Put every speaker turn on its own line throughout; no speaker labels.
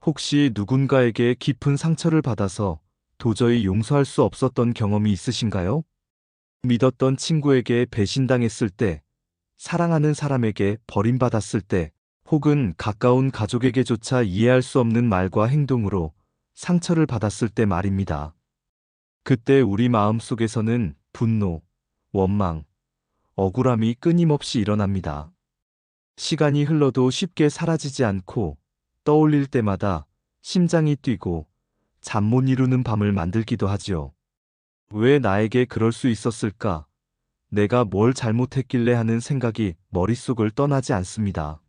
혹시 누군가에게 깊은 상처를 받아서 도저히 용서할 수 없었던 경험이 있으신가요? 믿었던 친구에게 배신당했을 때, 사랑하는 사람에게 버림받았을 때, 혹은 가까운 가족에게조차 이해할 수 없는 말과 행동으로 상처를 받았을 때 말입니다. 그때 우리 마음속에서는 분노, 원망, 억울함이 끊임없이 일어납니다. 시간이 흘러도 쉽게 사라지지 않고 떠올릴 때마다 심장이 뛰고 잠 못 이루는 밤을 만들기도 하지요. 왜 나에게 그럴 수 있었을까? 내가 뭘 잘못했길래 하는 생각이 머릿속을 떠나지 않습니다.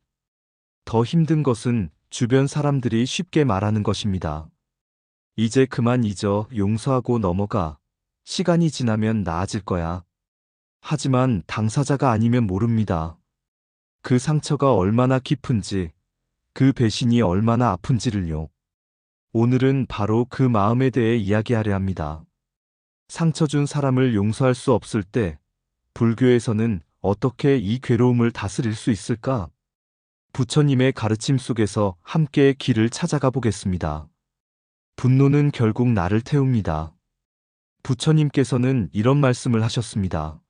더 힘든 것은 주변 사람들이 쉽게 말하는 것입니다. 이제 그만 잊어, 용서하고 넘어가. 시간이 지나면 나아질 거야. 하지만 당사자가 아니면 모릅니다. 그 상처가 얼마나 깊은지, 그 배신이 얼마나 아픈지를요. 오늘은 바로 그 마음에 대해 이야기하려 합니다. 상처 준 사람을 용서할 수 없을 때, 불교에서는 어떻게 이 괴로움을 다스릴 수 있을까? 부처님의 가르침 속에서 함께 길을 찾아가 보겠습니다. 분노는 결국 나를 태웁니다. 부처님께서는 이런 말씀을 하셨습니다.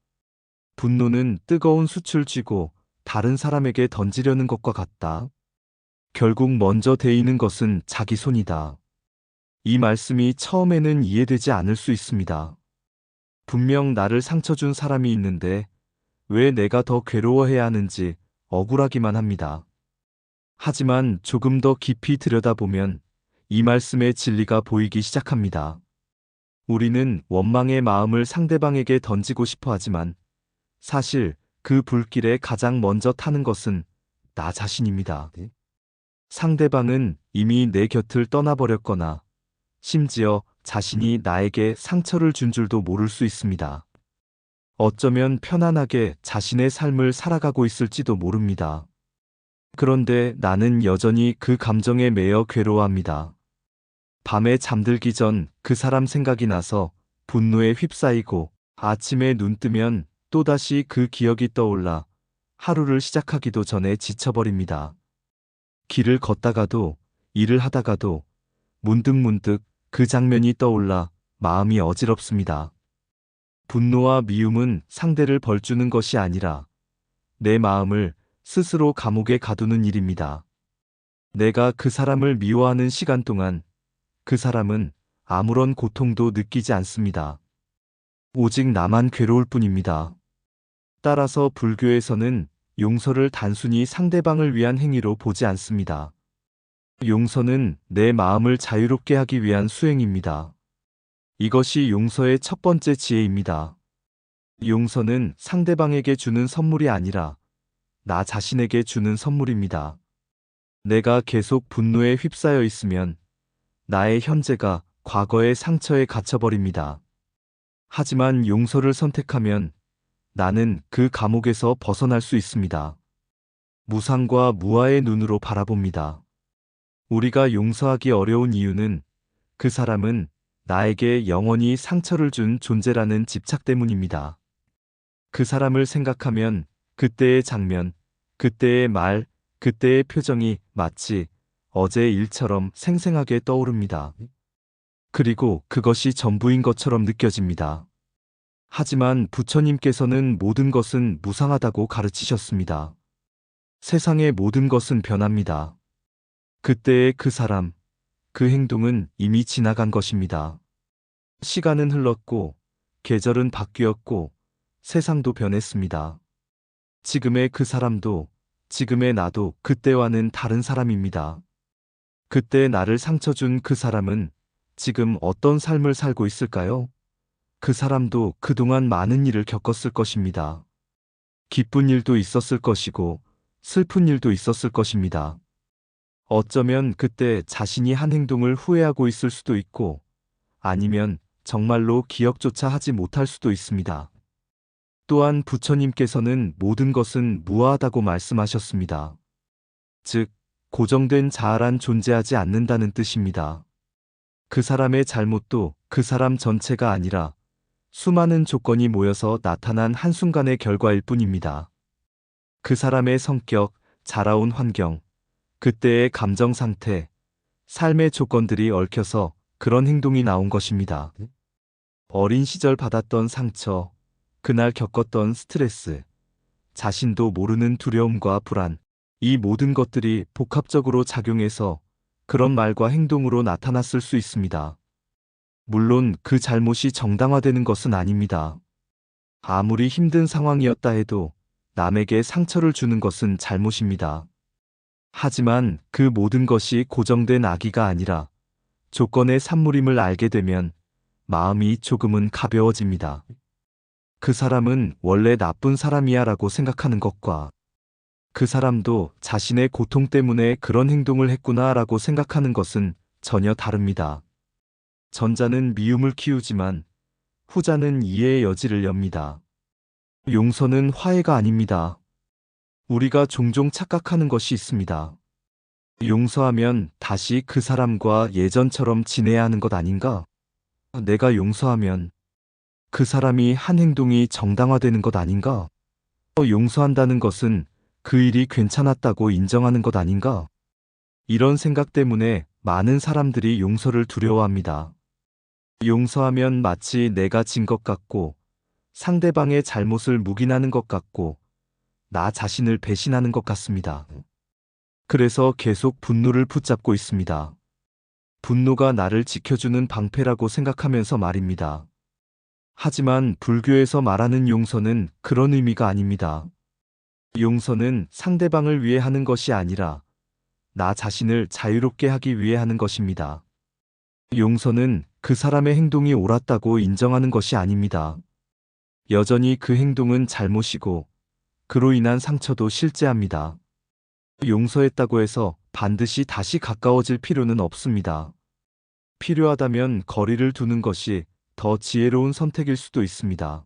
분노는 뜨거운 숯을 쥐고 다른 사람에게 던지려는 것과 같다. 결국 먼저 데이는 것은 자기 손이다. 이 말씀이 처음에는 이해되지 않을 수 있습니다. 분명 나를 상처 준 사람이 있는데 왜 내가 더 괴로워해야 하는지 억울하기만 합니다. 하지만 조금 더 깊이 들여다보면 이 말씀의 진리가 보이기 시작합니다. 우리는 원망의 마음을 상대방에게 던지고 싶어 하지만 사실 그 불길에 가장 먼저 타는 것은 나 자신입니다. 상대방은 이미 내 곁을 떠나버렸거나 심지어 자신이 나에게 상처를 준 줄도 모를 수 있습니다. 어쩌면 편안하게 자신의 삶을 살아가고 있을지도 모릅니다. 그런데 나는 여전히 그 감정에 매여 괴로워합니다. 밤에 잠들기 전 그 사람 생각이 나서 분노에 휩싸이고 아침에 눈 뜨면 또다시 그 기억이 떠올라 하루를 시작하기도 전에 지쳐버립니다. 길을 걷다가도 일을 하다가도 문득문득 그 장면이 떠올라 마음이 어지럽습니다. 분노와 미움은 상대를 벌주는 것이 아니라 내 마음을 스스로 감옥에 가두는 일입니다. 내가 그 사람을 미워하는 시간 동안 그 사람은 아무런 고통도 느끼지 않습니다. 오직 나만 괴로울 뿐입니다. 따라서 불교에서는 용서를 단순히 상대방을 위한 행위로 보지 않습니다. 용서는 내 마음을 자유롭게 하기 위한 수행입니다. 이것이 용서의 첫 번째 지혜입니다. 용서는 상대방에게 주는 선물이 아니라 나 자신에게 주는 선물입니다. 내가 계속 분노에 휩싸여 있으면 나의 현재가 과거의 상처에 갇혀버립니다. 하지만 용서를 선택하면 나는 그 감옥에서 벗어날 수 있습니다. 무상과 무아의 눈으로 바라봅니다. 우리가 용서하기 어려운 이유는 그 사람은 나에게 영원히 상처를 준 존재라는 집착 때문입니다. 그 사람을 생각하면 그때의 장면, 그때의 말, 그때의 표정이 마치 어제의 일처럼 생생하게 떠오릅니다. 그리고 그것이 전부인 것처럼 느껴집니다. 하지만 부처님께서는 모든 것은 무상하다고 가르치셨습니다. 세상의 모든 것은 변합니다. 그때의 그 사람, 그 행동은 이미 지나간 것입니다. 시간은 흘렀고, 계절은 바뀌었고, 세상도 변했습니다. 지금의 그 사람도, 지금의 나도 그때와는 다른 사람입니다. 그때 나를 상처 준 그 사람은 지금 어떤 삶을 살고 있을까요? 그 사람도 그동안 많은 일을 겪었을 것입니다. 기쁜 일도 있었을 것이고, 슬픈 일도 있었을 것입니다. 어쩌면 그때 자신이 한 행동을 후회하고 있을 수도 있고, 아니면 정말로 기억조차 하지 못할 수도 있습니다. 또한 부처님께서는 모든 것은 무아하다고 말씀하셨습니다. 즉, 고정된 자아란 존재하지 않는다는 뜻입니다. 그 사람의 잘못도 그 사람 전체가 아니라 수많은 조건이 모여서 나타난 한순간의 결과일 뿐입니다. 그 사람의 성격, 자라온 환경, 그때의 감정 상태, 삶의 조건들이 얽혀서 그런 행동이 나온 것입니다. 어린 시절 받았던 상처, 그날 겪었던 스트레스, 자신도 모르는 두려움과 불안, 이 모든 것들이 복합적으로 작용해서 그런 말과 행동으로 나타났을 수 있습니다. 물론 그 잘못이 정당화되는 것은 아닙니다. 아무리 힘든 상황이었다 해도 남에게 상처를 주는 것은 잘못입니다. 하지만 그 모든 것이 고정된 악의가 아니라 조건의 산물임을 알게 되면 마음이 조금은 가벼워집니다. 그 사람은 원래 나쁜 사람이야 라고 생각하는 것과 그 사람도 자신의 고통 때문에 그런 행동을 했구나 라고 생각하는 것은 전혀 다릅니다. 전자는 미움을 키우지만 후자는 이해의 여지를 엽니다. 용서는 화해가 아닙니다. 우리가 종종 착각하는 것이 있습니다. 용서하면 다시 그 사람과 예전처럼 지내야 하는 것 아닌가? 내가 용서하면 그 사람이 한 행동이 정당화되는 것 아닌가? 용서한다는 것은 그 일이 괜찮았다고 인정하는 것 아닌가? 이런 생각 때문에 많은 사람들이 용서를 두려워합니다. 용서하면 마치 내가 진 것 같고 상대방의 잘못을 묵인하는 것 같고 나 자신을 배신하는 것 같습니다. 그래서 계속 분노를 붙잡고 있습니다. 분노가 나를 지켜주는 방패라고 생각하면서 말입니다. 하지만 불교에서 말하는 용서는 그런 의미가 아닙니다. 용서는 상대방을 위해 하는 것이 아니라 나 자신을 자유롭게 하기 위해 하는 것입니다. 용서는 그 사람의 행동이 옳았다고 인정하는 것이 아닙니다. 여전히 그 행동은 잘못이고 그로 인한 상처도 실제합니다. 용서했다고 해서 반드시 다시 가까워질 필요는 없습니다. 필요하다면 거리를 두는 것이 더 지혜로운 선택일 수도 있습니다.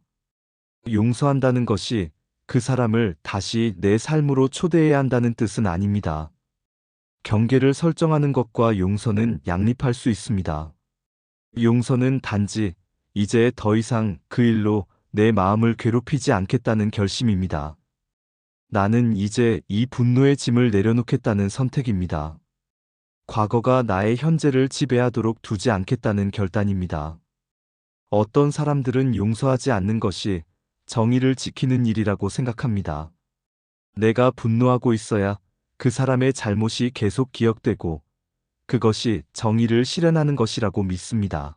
용서한다는 것이 그 사람을 다시 내 삶으로 초대해야 한다는 뜻은 아닙니다. 경계를 설정하는 것과 용서는 양립할 수 있습니다. 용서는 단지 이제 더 이상 그 일로 내 마음을 괴롭히지 않겠다는 결심입니다. 나는 이제 이 분노의 짐을 내려놓겠다는 선택입니다. 과거가 나의 현재를 지배하도록 두지 않겠다는 결단입니다. 어떤 사람들은 용서하지 않는 것이 정의를 지키는 일이라고 생각합니다. 내가 분노하고 있어야 그 사람의 잘못이 계속 기억되고 그것이 정의를 실현하는 것이라고 믿습니다.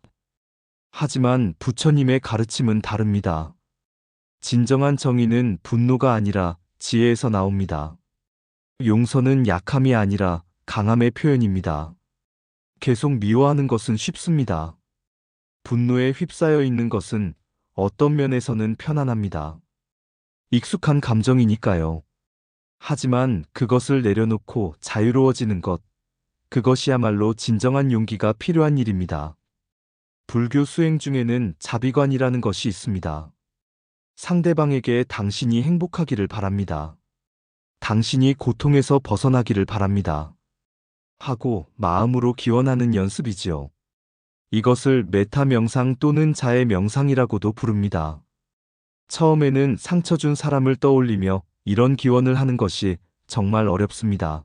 하지만 부처님의 가르침은 다릅니다. 진정한 정의는 분노가 아니라 지혜에서 나옵니다. 용서는 약함이 아니라 강함의 표현입니다. 계속 미워하는 것은 쉽습니다. 분노에 휩싸여 있는 것은 어떤 면에서는 편안합니다. 익숙한 감정이니까요. 하지만 그것을 내려놓고 자유로워지는 것, 그것이야말로 진정한 용기가 필요한 일입니다. 불교 수행 중에는 자비관이라는 것이 있습니다. 상대방에게 당신이 행복하기를 바랍니다. 당신이 고통에서 벗어나기를 바랍니다. 하고 마음으로 기원하는 연습이지요. 이것을 메타 명상 또는 자의 명상이라고도 부릅니다. 처음에는 상처 준 사람을 떠올리며 이런 기원을 하는 것이 정말 어렵습니다.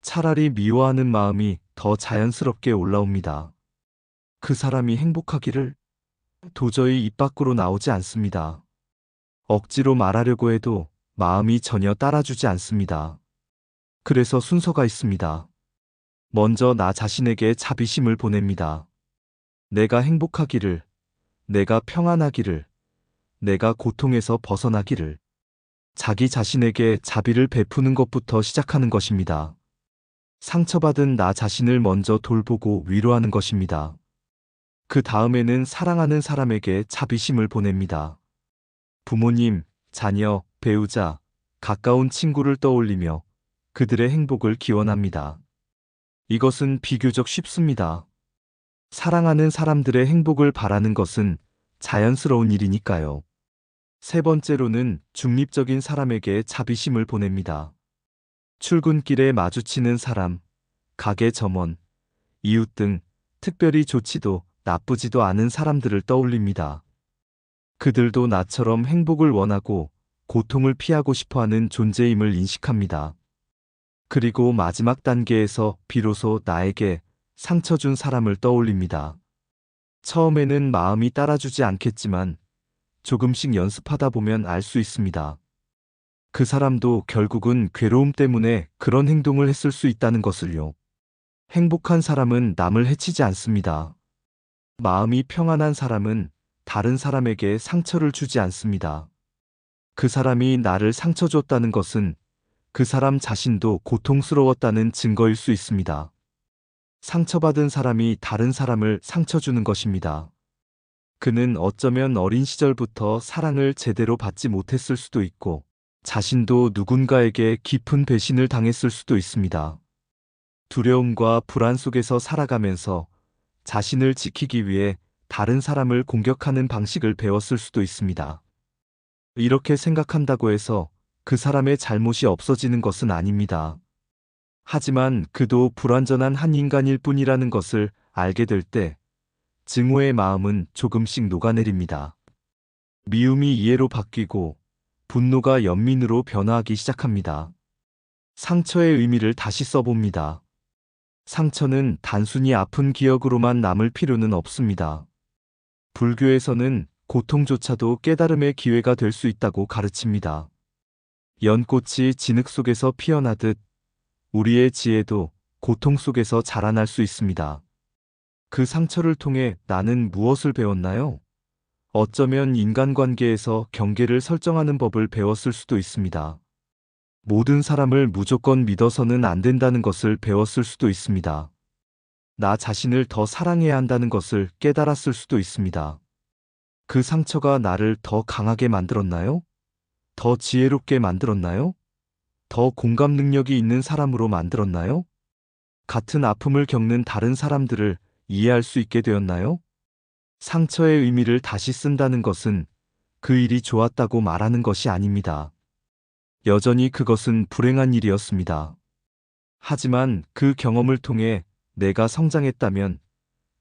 차라리 미워하는 마음이 더 자연스럽게 올라옵니다. 그 사람이 행복하기를 도저히 입 밖으로 나오지 않습니다. 억지로 말하려고 해도 마음이 전혀 따라주지 않습니다. 그래서 순서가 있습니다. 먼저 나 자신에게 자비심을 보냅니다. 내가 행복하기를, 내가 평안하기를, 내가 고통에서 벗어나기를. 자기 자신에게 자비를 베푸는 것부터 시작하는 것입니다. 상처받은 나 자신을 먼저 돌보고 위로하는 것입니다. 그 다음에는 사랑하는 사람에게 자비심을 보냅니다. 부모님, 자녀, 배우자, 가까운 친구를 떠올리며 그들의 행복을 기원합니다. 이것은 비교적 쉽습니다. 사랑하는 사람들의 행복을 바라는 것은 자연스러운 일이니까요. 세 번째로는 중립적인 사람에게 자비심을 보냅니다. 출근길에 마주치는 사람, 가게 점원, 이웃 등 특별히 좋지도 나쁘지도 않은 사람들을 떠올립니다. 그들도 나처럼 행복을 원하고 고통을 피하고 싶어하는 존재임을 인식합니다. 그리고 마지막 단계에서 비로소 나에게 상처 준 사람을 떠올립니다. 처음에는 마음이 따라주지 않겠지만 조금씩 연습하다 보면 알 수 있습니다. 그 사람도 결국은 괴로움 때문에 그런 행동을 했을 수 있다는 것을요. 행복한 사람은 남을 해치지 않습니다. 마음이 평안한 사람은 다른 사람에게 상처를 주지 않습니다. 그 사람이 나를 상처 줬다는 것은 그 사람 자신도 고통스러웠다는 증거일 수 있습니다. 상처받은 사람이 다른 사람을 상처 주는 것입니다. 그는 어쩌면 어린 시절부터 사랑을 제대로 받지 못했을 수도 있고, 자신도 누군가에게 깊은 배신을 당했을 수도 있습니다. 두려움과 불안 속에서 살아가면서 자신을 지키기 위해 다른 사람을 공격하는 방식을 배웠을 수도 있습니다. 이렇게 생각한다고 해서 그 사람의 잘못이 없어지는 것은 아닙니다. 하지만 그도 불완전한 한 인간일 뿐이라는 것을 알게 될 때 증오의 마음은 조금씩 녹아내립니다. 미움이 이해로 바뀌고 분노가 연민으로 변화하기 시작합니다. 상처의 의미를 다시 써봅니다. 상처는 단순히 아픈 기억으로만 남을 필요는 없습니다. 불교에서는 고통조차도 깨달음의 기회가 될 수 있다고 가르칩니다. 연꽃이 진흙 속에서 피어나듯 우리의 지혜도 고통 속에서 자라날 수 있습니다. 그 상처를 통해 나는 무엇을 배웠나요? 어쩌면 인간관계에서 경계를 설정하는 법을 배웠을 수도 있습니다. 모든 사람을 무조건 믿어서는 안 된다는 것을 배웠을 수도 있습니다. 나 자신을 더 사랑해야 한다는 것을 깨달았을 수도 있습니다. 그 상처가 나를 더 강하게 만들었나요? 더 지혜롭게 만들었나요? 더 공감 능력이 있는 사람으로 만들었나요? 같은 아픔을 겪는 다른 사람들을 이해할 수 있게 되었나요? 상처의 의미를 다시 쓴다는 것은 그 일이 좋았다고 말하는 것이 아닙니다. 여전히 그것은 불행한 일이었습니다. 하지만 그 경험을 통해 내가 성장했다면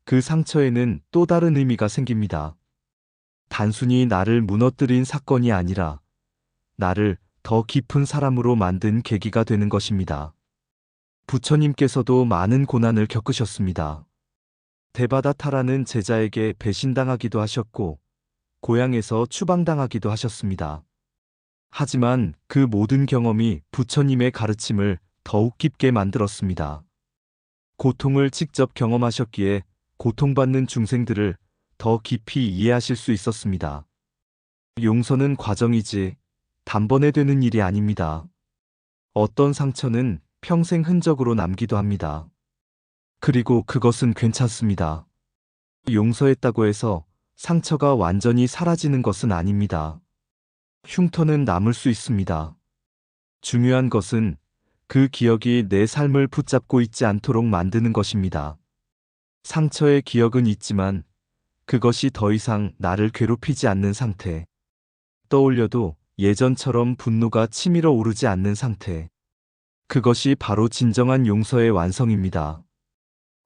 그 상처에는 또 다른 의미가 생깁니다. 단순히 나를 무너뜨린 사건이 아니라 나를 더 깊은 사람으로 만든 계기가 되는 것입니다. 부처님께서도 많은 고난을 겪으셨습니다. 데바다타라는 제자에게 배신당하기도 하셨고, 고향에서 추방당하기도 하셨습니다. 하지만 그 모든 경험이 부처님의 가르침을 더욱 깊게 만들었습니다. 고통을 직접 경험하셨기에 고통받는 중생들을 더 깊이 이해하실 수 있었습니다. 용서는 과정이지 단번에 되는 일이 아닙니다. 어떤 상처는 평생 흔적으로 남기도 합니다. 그리고 그것은 괜찮습니다. 용서했다고 해서 상처가 완전히 사라지는 것은 아닙니다. 흉터는 남을 수 있습니다. 중요한 것은 그 기억이 내 삶을 붙잡고 있지 않도록 만드는 것입니다. 상처의 기억은 있지만 그것이 더 이상 나를 괴롭히지 않는 상태. 떠올려도 예전처럼 분노가 치밀어 오르지 않는 상태. 그것이 바로 진정한 용서의 완성입니다.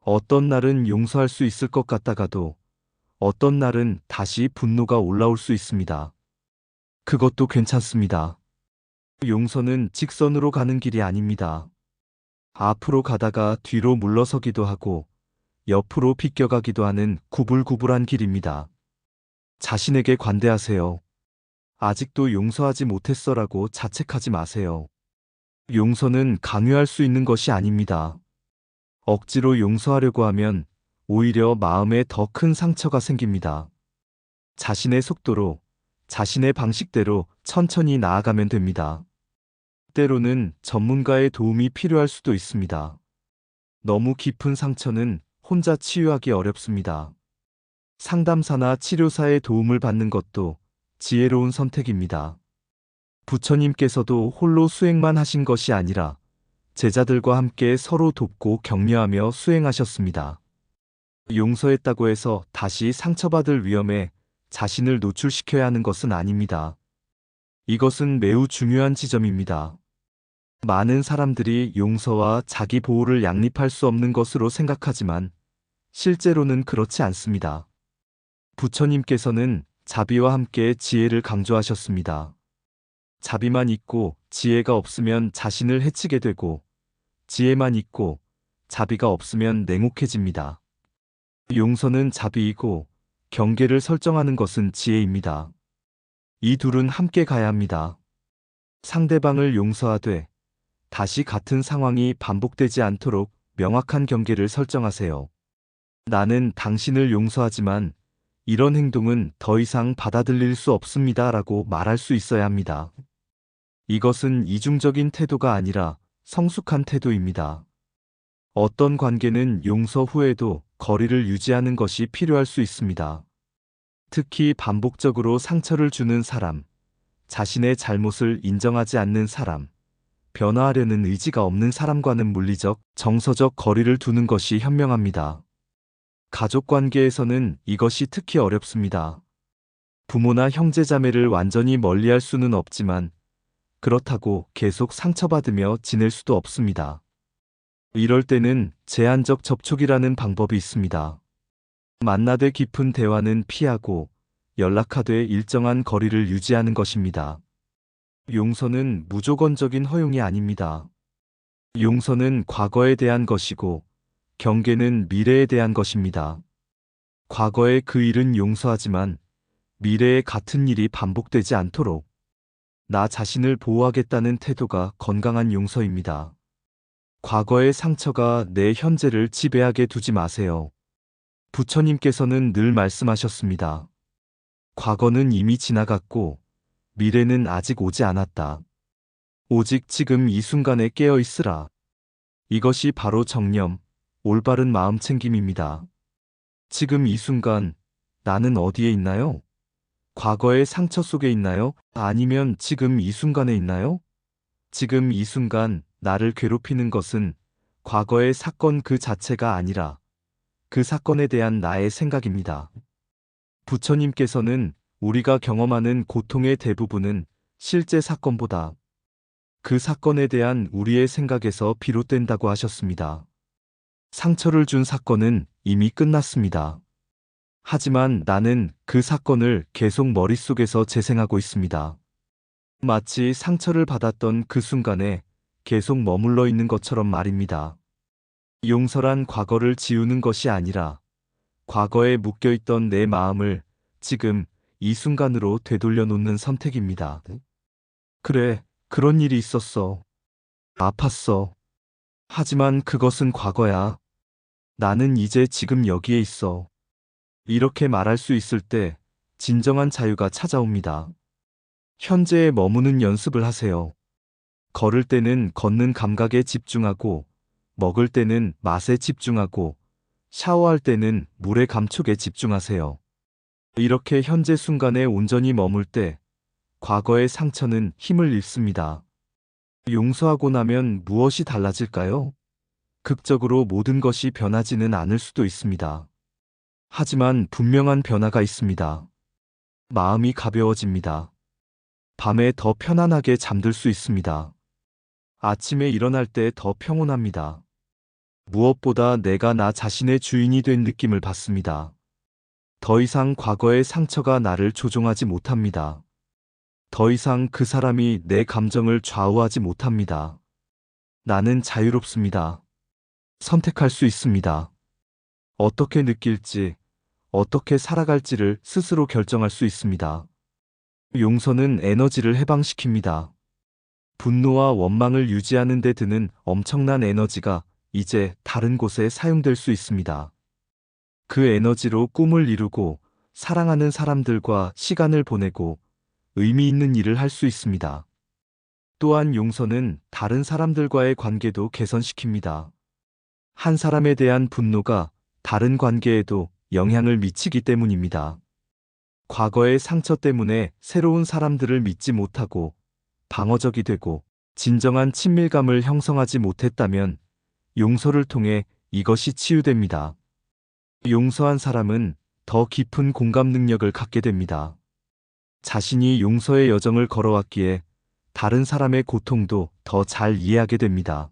어떤 날은 용서할 수 있을 것 같다가도 어떤 날은 다시 분노가 올라올 수 있습니다. 그것도 괜찮습니다. 용서는 직선으로 가는 길이 아닙니다. 앞으로 가다가 뒤로 물러서기도 하고 옆으로 비껴가기도 하는 구불구불한 길입니다. 자신에게 관대하세요. 아직도 용서하지 못했어라고 자책하지 마세요. 용서는 강요할 수 있는 것이 아닙니다. 억지로 용서하려고 하면 오히려 마음에 더 큰 상처가 생깁니다. 자신의 속도로, 자신의 방식대로 천천히 나아가면 됩니다. 때로는 전문가의 도움이 필요할 수도 있습니다. 너무 깊은 상처는 혼자 치유하기 어렵습니다. 상담사나 치료사의 도움을 받는 것도 지혜로운 선택입니다. 부처님께서도 홀로 수행만 하신 것이 아니라 제자들과 함께 서로 돕고 격려하며 수행하셨습니다. 용서했다고 해서 다시 상처받을 위험에 자신을 노출시켜야 하는 것은 아닙니다. 이것은 매우 중요한 지점입니다. 많은 사람들이 용서와 자기 보호를 양립할 수 없는 것으로 생각하지만 실제로는 그렇지 않습니다. 부처님께서는 자비와 함께 지혜를 강조하셨습니다. 자비만 있고 지혜가 없으면 자신을 해치게 되고, 지혜만 있고 자비가 없으면 냉혹해집니다. 용서는 자비이고 경계를 설정하는 것은 지혜입니다. 이 둘은 함께 가야 합니다. 상대방을 용서하되 다시 같은 상황이 반복되지 않도록 명확한 경계를 설정하세요. 나는 당신을 용서하지만 이런 행동은 더 이상 받아들일 수 없습니다 라고 말할 수 있어야 합니다. 이것은 이중적인 태도가 아니라 성숙한 태도입니다. 어떤 관계는 용서 후에도 거리를 유지하는 것이 필요할 수 있습니다. 특히 반복적으로 상처를 주는 사람, 자신의 잘못을 인정하지 않는 사람, 변화하려는 의지가 없는 사람과는 물리적, 정서적 거리를 두는 것이 현명합니다. 가족 관계에서는 이것이 특히 어렵습니다. 부모나 형제자매를 완전히 멀리할 수는 없지만 그렇다고 계속 상처받으며 지낼 수도 없습니다. 이럴 때는 제한적 접촉이라는 방법이 있습니다. 만나되 깊은 대화는 피하고 연락하되 일정한 거리를 유지하는 것입니다. 용서는 무조건적인 허용이 아닙니다. 용서는 과거에 대한 것이고 경계는 미래에 대한 것입니다. 과거의 그 일은 용서하지만 미래에 같은 일이 반복되지 않도록 나 자신을 보호하겠다는 태도가 건강한 용서입니다. 과거의 상처가 내 현재를 지배하게 두지 마세요. 부처님께서는 늘 말씀하셨습니다. 과거는 이미 지나갔고 미래는 아직 오지 않았다. 오직 지금 이 순간에 깨어 있으라. 이것이 바로 정념, 올바른 마음 챙김입니다. 지금 이 순간 나는 어디에 있나요? 과거의 상처 속에 있나요? 아니면 지금 이 순간에 있나요? 지금 이 순간 나를 괴롭히는 것은 과거의 사건 그 자체가 아니라 그 사건에 대한 나의 생각입니다. 부처님께서는 우리가 경험하는 고통의 대부분은 실제 사건보다 그 사건에 대한 우리의 생각에서 비롯된다고 하셨습니다. 상처를 준 사건은 이미 끝났습니다. 하지만 나는 그 사건을 계속 머릿속에서 재생하고 있습니다. 마치 상처를 받았던 그 순간에 계속 머물러 있는 것처럼 말입니다. 용서란 과거를 지우는 것이 아니라 과거에 묶여있던 내 마음을 지금 이 순간으로 되돌려 놓는 선택입니다. 그래, 그런 일이 있었어. 아팠어. 하지만 그것은 과거야. 나는 이제 지금 여기에 있어. 이렇게 말할 수 있을 때 진정한 자유가 찾아옵니다. 현재에 머무는 연습을 하세요. 걸을 때는 걷는 감각에 집중하고, 먹을 때는 맛에 집중하고, 샤워할 때는 물의 감촉에 집중하세요. 이렇게 현재 순간에 온전히 머물 때 과거의 상처는 힘을 잃습니다. 용서하고 나면 무엇이 달라질까요? 극적으로 모든 것이 변하지는 않을 수도 있습니다. 하지만 분명한 변화가 있습니다. 마음이 가벼워집니다. 밤에 더 편안하게 잠들 수 있습니다. 아침에 일어날 때 더 평온합니다. 무엇보다 내가 나 자신의 주인이 된 느낌을 받습니다. 더 이상 과거의 상처가 나를 조종하지 못합니다. 더 이상 그 사람이 내 감정을 좌우하지 못합니다. 나는 자유롭습니다. 선택할 수 있습니다. 어떻게 느낄지, 어떻게 살아갈지를 스스로 결정할 수 있습니다. 용서는 에너지를 해방시킵니다. 분노와 원망을 유지하는 데 드는 엄청난 에너지가 이제 다른 곳에 사용될 수 있습니다. 그 에너지로 꿈을 이루고 사랑하는 사람들과 시간을 보내고 의미 있는 일을 할 수 있습니다. 또한 용서는 다른 사람들과의 관계도 개선시킵니다. 한 사람에 대한 분노가 다른 관계에도 영향을 미치기 때문입니다. 과거의 상처 때문에 새로운 사람들을 믿지 못하고 방어적이 되고 진정한 친밀감을 형성하지 못했다면 용서를 통해 이것이 치유됩니다. 용서한 사람은 더 깊은 공감 능력을 갖게 됩니다. 자신이 용서의 여정을 걸어왔기에 다른 사람의 고통도 더 잘 이해하게 됩니다.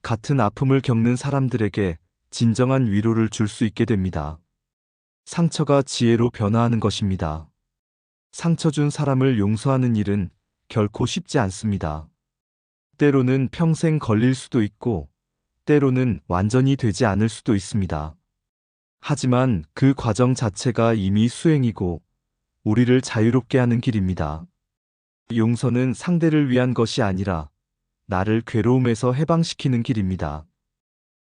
같은 아픔을 겪는 사람들에게 진정한 위로를 줄 수 있게 됩니다. 상처가 지혜로 변화하는 것입니다. 상처 준 사람을 용서하는 일은 결코 쉽지 않습니다. 때로는 평생 걸릴 수도 있고, 때로는 완전히 되지 않을 수도 있습니다. 하지만 그 과정 자체가 이미 수행이고 우리를 자유롭게 하는 길입니다. 용서는 상대를 위한 것이 아니라 나를 괴로움에서 해방시키는 길입니다.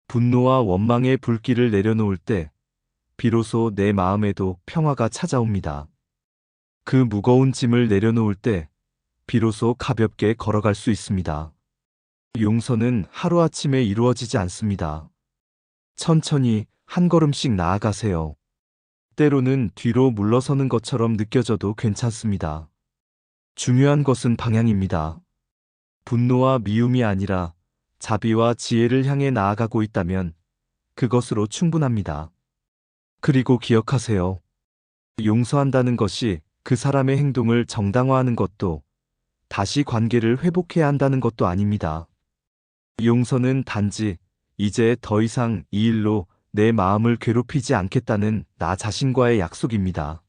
분노와 원망의 불길을 내려놓을 때 비로소 내 마음에도 평화가 찾아옵니다. 그 무거운 짐을 내려놓을 때 비로소 가볍게 걸어갈 수 있습니다. 용서는 하루아침에 이루어지지 않습니다. 천천히 한 걸음씩 나아가세요. 때로는 뒤로 물러서는 것처럼 느껴져도 괜찮습니다. 중요한 것은 방향입니다. 분노와 미움이 아니라 자비와 지혜를 향해 나아가고 있다면 그것으로 충분합니다. 그리고 기억하세요. 용서한다는 것이 그 사람의 행동을 정당화하는 것도 다시 관계를 회복해야 한다는 것도 아닙니다. 용서는 단지 이제 더 이상 이 일로 내 마음을 괴롭히지 않겠다는 나 자신과의 약속입니다.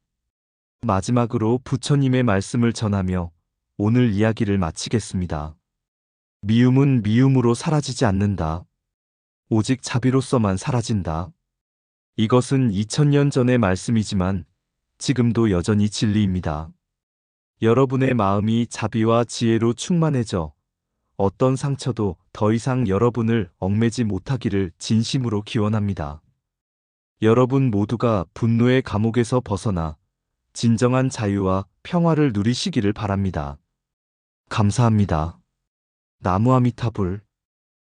마지막으로 부처님의 말씀을 전하며 오늘 이야기를 마치겠습니다. 미움은 미움으로 사라지지 않는다. 오직 자비로서만 사라진다. 이것은 2000년 전의 말씀이지만 지금도 여전히 진리입니다. 여러분의 마음이 자비와 지혜로 충만해져 어떤 상처도 더 이상 여러분을 얽매지 못하기를 진심으로 기원합니다. 여러분 모두가 분노의 감옥에서 벗어나 진정한 자유와 평화를 누리시기를 바랍니다. 감사합니다. 나무아미타불